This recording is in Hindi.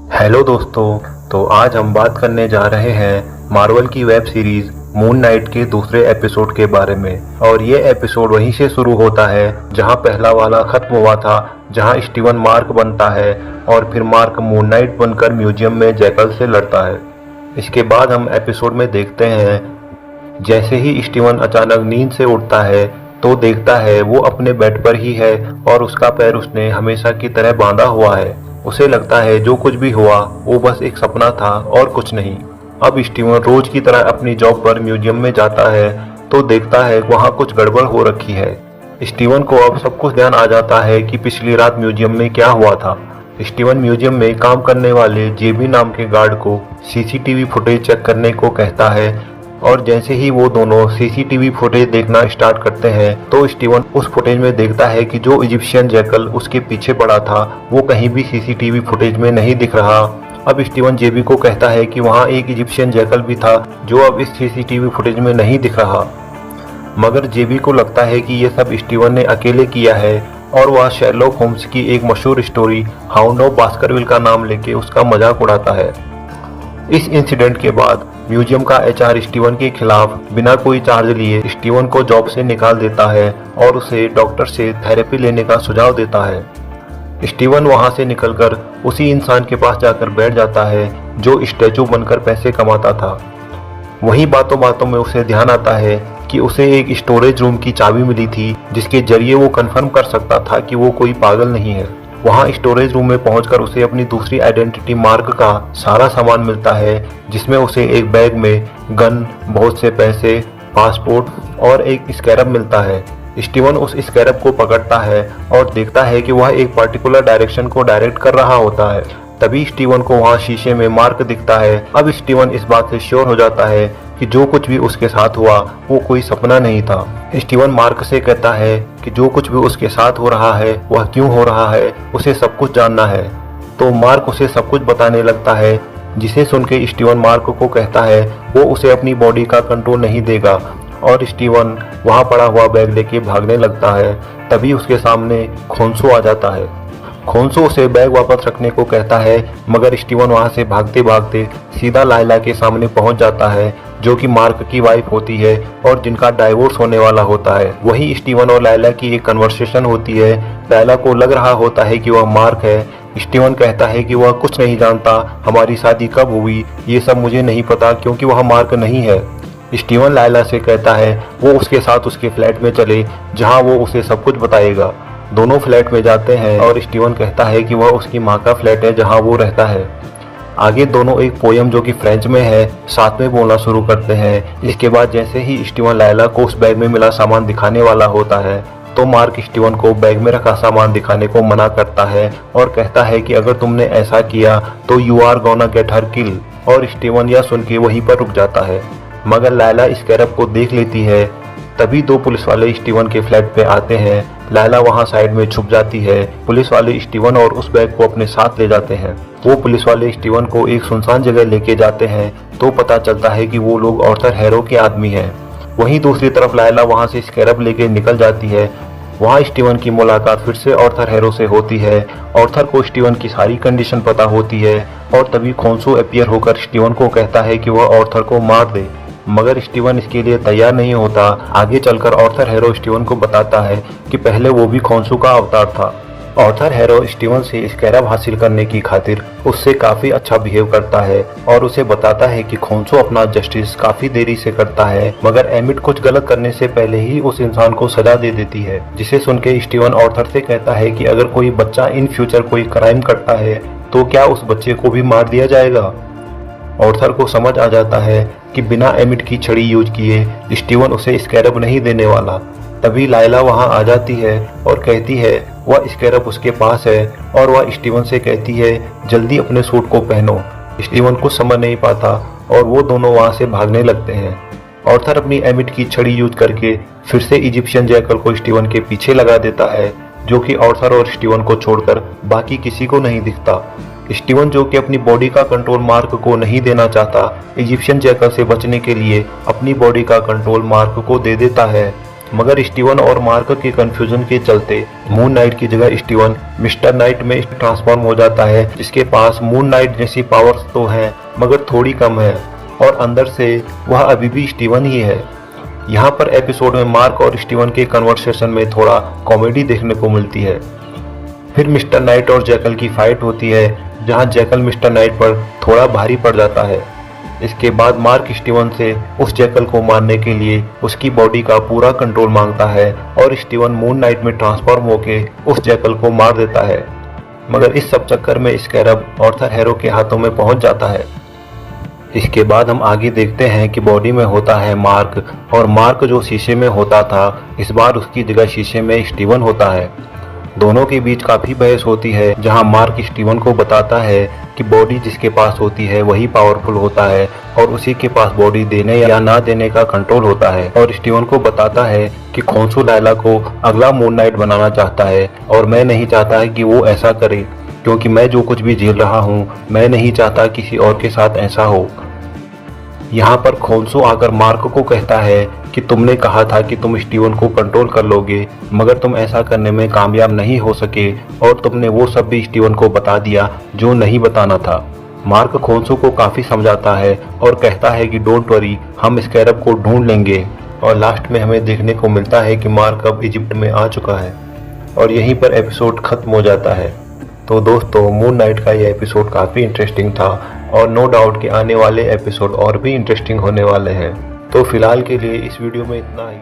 हेलो दोस्तों। तो आज हम बात करने जा रहे हैं मार्वल की वेब सीरीज मून नाइट के दूसरे एपिसोड के बारे में। और ये एपिसोड वहीं से शुरू होता है जहां पहला वाला खत्म हुआ था, जहां स्टीवन मार्क बनता है और फिर मार्क मून नाइट बनकर म्यूजियम में जैकल से लड़ता है। इसके बाद हम एपिसोड में देखते हैं जैसे ही स्टीवन अचानक नींद से उठता है तो देखता है वो अपने बेड पर ही है और उसका पैर उसने हमेशा की तरह बांधा हुआ है। उसे लगता है जो कुछ भी हुआ वो बस एक सपना था और कुछ नहीं। अब स्टीवन रोज की तरह अपनी जॉब पर म्यूजियम में जाता है तो देखता है वहाँ कुछ गड़बड़ हो रखी है। स्टीवन को अब सब कुछ ध्यान आ जाता है कि पिछली रात म्यूजियम में क्या हुआ था। स्टीवन म्यूजियम में काम करने वाले जेबी नाम के गार्ड को सीसीटीवी फुटेज चेक करने को कहता है और जैसे ही वो दोनों सीसीटीवी फुटेज देखना स्टार्ट करते हैं तो स्टीवन उस फुटेज में देखता है कि जो इजिप्शियन जैकल उसके पीछे पड़ा था वो कहीं भी सीसीटीवी फुटेज में नहीं दिख रहा। अब स्टीवन जेबी को कहता है कि वहाँ एक इजिप्शियन जैकल भी था जो अब इस सीसीटीवी फुटेज में नहीं दिख रहा। मगर जेबी को लगता है कि ये सब स्टीवन ने अकेले किया है और वह शेरलॉक होम्स की एक मशहूर स्टोरी हाउंड ऑफ बास्करविल का नाम लेके उसका मजाक उड़ाता है। इस इंसिडेंट के बाद म्यूजियम का एचआर स्टीवन के खिलाफ बिना कोई चार्ज लिए स्टीवन को जॉब से निकाल देता है और उसे डॉक्टर से थेरेपी लेने का सुझाव देता है। स्टीवन वहां से निकलकर उसी इंसान के पास जाकर बैठ जाता है जो स्टैचू बनकर पैसे कमाता था। वहीं बातों बातों में उसे ध्यान आता है कि उसे एक स्टोरेज रूम की चाबी मिली थी जिसके जरिए वो कंफर्म कर सकता था कि वो कोई पागल नहीं है। वहाँ स्टोरेज रूम में पहुंचकर उसे अपनी दूसरी आइडेंटिटी मार्क का सारा सामान मिलता है जिसमें उसे एक बैग में गन, बहुत से पैसे, पासपोर्ट और एक स्कैरब मिलता है। स्टीवन उस स्कैरब को पकड़ता है और देखता है कि वह एक पर्टिकुलर डायरेक्शन को डायरेक्ट कर रहा होता है। तभी स्टीवन को वहाँ शीशे में मार्क दिखता है। अब स्टीवन इस बात से श्योर हो जाता है कि जो कुछ भी उसके साथ हुआ वो कोई सपना नहीं था। स्टीवन मार्क से कहता है कि जो कुछ भी उसके साथ हो रहा है वह क्यों हो रहा है, उसे सब कुछ जानना है। तो मार्क उसे सब कुछ बताने लगता है, जिसे सुन के स्टीवन मार्क को कहता है वो उसे अपनी बॉडी का कंट्रोल नहीं देगा और स्टीवन वहाँ पड़ा हुआ बैग लेके भागने लगता है। तभी उसके सामने खोंसू आ जाता है। खोंसू उसे बैग वापस रखने को कहता है मगर स्टीवन वहाँ से भागते भागते सीधा लायला के सामने पहुँच जाता है जो कि मार्क की वाइफ होती है और जिनका डाइवोर्स होने वाला होता है। वहीं स्टीवन और लायला की एक कन्वर्सेशन होती है। लायला को लग रहा होता है कि वह मार्क है। स्टीवन कहता है कि वह कुछ नहीं जानता, हमारी शादी कब हुई ये सब मुझे नहीं पता क्योंकि वह मार्क नहीं है। स्टीवन लायला से कहता है वो उसके साथ उसके फ्लैट में चले जहाँ वो उसे सब कुछ बताएगा। दोनों फ्लैट में जाते हैं और स्टीवन कहता है कि वह उसकी माँ का फ्लैट है जहाँ वो रहता है। आगे दोनों एक पोयम जो कि फ्रेंच में है साथ में बोलना शुरू करते हैं। इसके बाद जैसे ही स्टीवन लायला को उस बैग में मिला सामान दिखाने वाला होता है तो मार्क स्टीवन को बैग में रखा सामान दिखाने को मना करता है और कहता है कि अगर तुमने ऐसा किया तो you are gonna get her kill. और स्टीवन यह सुन के वहीं पर रुक जाता है मगर लायला स्कैरब को देख लेती है। तभी दो पुलिस वाले स्टीवन के फ्लैट पे आते हैं। लायला वहां साइड में छुप जाती है। पुलिस वाले स्टीवन और उस बैग को अपने साथ ले जाते हैं। वो पुलिस वाले स्टीवन को एक सुनसान जगह लेके जाते हैं तो पता चलता है कि वो लोग आर्थर हैरो के आदमी हैं। वहीं दूसरी तरफ लायला वहां से स्कैरब लेके निकल जाती है। वहां स्टीवन की मुलाकात फिर से आर्थर हैरो से होती है। आर्थर को स्टीवन की सारी कंडीशन पता होती है और तभी खोंसू अपीयर होकर स्टीवन को कहता है कि वह आर्थर को मार दे मगर स्टीवन इसके लिए तैयार नहीं होता। आगे चलकर आर्थर हैरो स्टीवन को बताता है कि पहले वो भी खोंसू का अवतार था। आर्थर हैरो स्टीवन से स्कैरब हासिल करने की खातिर उससे काफी अच्छा बिहेव करता है और उसे बताता है कि खोंसू अपना जस्टिस काफी देरी से करता है मगर एमिट कुछ गलत करने से पहले ही उस इंसान को सजा दे देती है। जिसे सुन के स्टीवन आर्थर से कहता है कि अगर कोई बच्चा इन फ्यूचर कोई क्राइम करता है तो क्या उस बच्चे को भी मार दिया जाएगा। आर्थर को समझ आ जाता है कि बिना एमिट की छड़ी यूज किए स्टीवन उसे स्कैरब नहीं देने वाला। तभी लायला वहां आ जाती है और कहती है वह स्कैरब उसके पास है और वह स्टीवन से कहती है जल्दी अपने सूट को पहनो। स्टीवन कुछ समझ नहीं पाता और वो दोनों वहां से भागने लगते हैं। आर्थर अपनी एमिट की छड़ी यूज करके फिर से इजिप्शियन जैकल को स्टीवन के पीछे लगा देता है जो कि आर्थर और स्टीवन को छोड़कर बाकी किसी को नहीं दिखता। स्टीवन जो कि अपनी बॉडी का कंट्रोल मार्क को नहीं देना चाहता इजिप्शियन जैकल से बचने के लिए अपनी बॉडी का कंट्रोल मार्क को दे देता है। मगर स्टीवन और मार्क के कंफ्यूजन के चलते मून नाइट की जगह स्टीवन मिस्टर नाइट में ट्रांसफॉर्म हो जाता है, जिसके पास मून नाइट जैसी पावर्स तो हैं मगर थोड़ी कम है और अंदर से वह अभी भी स्टीवन ही है। यहाँ पर एपिसोड में मार्क और स्टीवन के कन्वर्सेशन में थोड़ा कॉमेडी देखने को मिलती है। फिर मिस्टर नाइट और जैकल की फाइट होती है, जहाँ जैकल मिस्टर नाइट पर थोड़ा भारी पड़ जाता है। इसके बाद मार्क स्टीवन से उस जैकल को मारने के लिए उसकी बॉडी का पूरा कंट्रोल मांगता है और स्टीवन मून नाइट में ट्रांसफॉर्म होकर उस जैकल को मार देता है। मगर इस सब चक्कर में स्कैरब आर्थर हैरो के हाथों में पहुंच जाता है। इसके बाद हम आगे देखते हैं कि बॉडी में होता है मार्क, और मार्क जो शीशे में होता था इस बार उसकी जगह शीशे में स्टीवन होता है। दोनों के बीच काफ़ी बहस होती है, जहां मार्क स्टीवन को बताता है कि बॉडी जिसके पास होती है वही पावरफुल होता है और उसी के पास बॉडी देने या ना देने का कंट्रोल होता है। और स्टीवन को बताता है कि खोंसू लायला को अगला मून नाइट बनाना चाहता है और मैं नहीं चाहता है कि वो ऐसा करे, क्योंकि मैं जो कुछ भी झेल रहा हूँ मैं नहीं चाहता किसी और के साथ ऐसा हो। यहाँ पर खोंसू आकर मार्क को कहता है कि तुमने कहा था कि तुम स्टीवन को कंट्रोल कर लोगे, मगर तुम ऐसा करने में कामयाब नहीं हो सके और तुमने वो सब भी स्टीवन को बता दिया जो नहीं बताना था। मार्क खोंसू को काफ़ी समझाता है और कहता है कि डोंट वरी, हम स्कैरब को ढूंढ लेंगे। और लास्ट में हमें देखने को मिलता है कि मार्क अब इजिप्ट में आ चुका है और यहीं पर एपिसोड खत्म हो जाता है। तो दोस्तों, मून नाइट का ये एपिसोड काफ़ी इंटरेस्टिंग था और नो डाउट कि आने वाले एपिसोड और भी इंटरेस्टिंग होने वाले हैं। तो फिलहाल के लिए इस वीडियो में इतना ही।